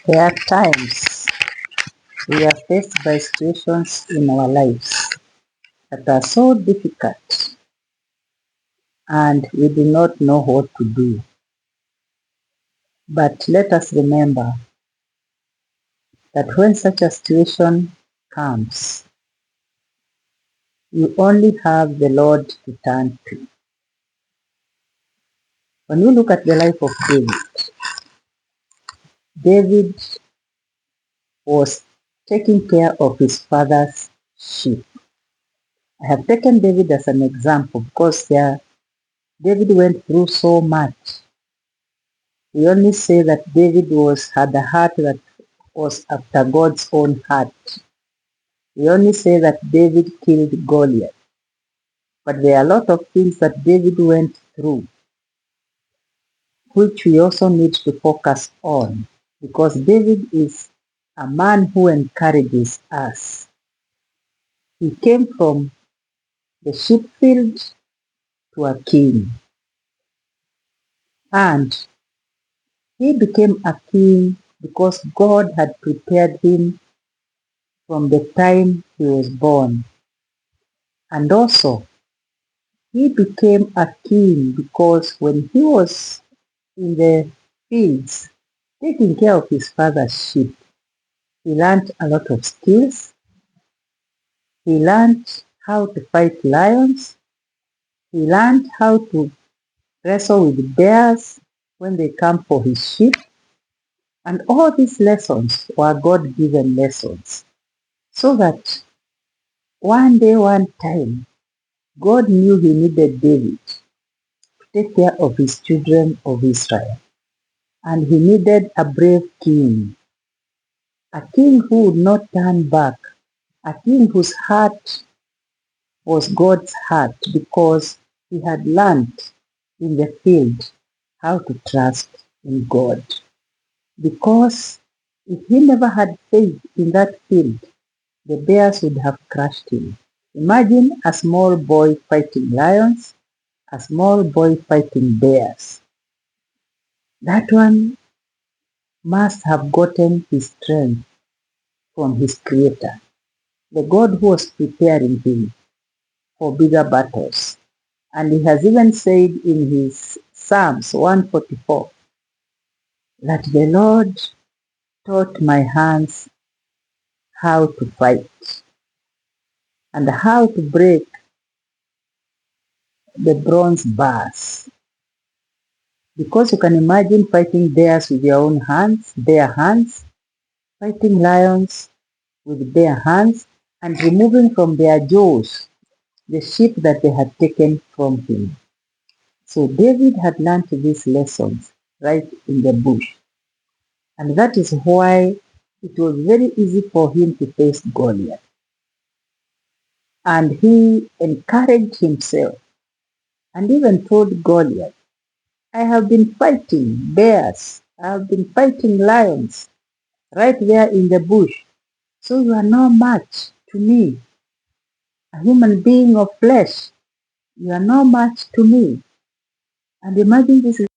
There are times we are faced by situations in our lives that are so difficult and we do not know what to do. But let us remember that when such a situation comes, you only have the Lord to turn to. When we look at the life of David, David was taking care of his father's sheep. I have taken David as an example because David went through so much. We only say that David had a heart that was after God's own heart. We only say that David killed Goliath. But there are a lot of things that David went through, which we also need to focus on, because David is a man who encourages us. He came from the sheep field to a king, and he became a king because God had prepared him from the time he was born. And also, he became a king because when he was in the fields taking care of his father's sheep, he learned a lot of skills. He learned how to fight lions. He learned how to wrestle with bears when they come for his sheep. And all these lessons were God-given lessons, so that one day, one time, God knew he needed David to take care of his children of Israel. And he needed a brave king, a king who would not turn back, a king whose heart was God's heart, because he had learned in the field how to trust in God. Because if he never had faith in that field, the bears would have crushed him. Imagine a small boy fighting lions, a small boy fighting bears. That one must have gotten his strength from his Creator, the God who was preparing him for bigger battles. And he has even said in his Psalms 144 that the Lord taught my hands how to fight and how to break the bronze bars. Because you can imagine fighting bears with your own hands, bare hands, fighting lions with bare hands, and removing from their jaws the sheep that they had taken from him. So David had learned these lessons right in the bush. And that is why it was very easy for him to face Goliath. And he encouraged himself and even told Goliath, I have been fighting bears, I have been fighting lions right there in the bush. So you are no match to me, a human being of flesh. You are no match to me. And imagine this is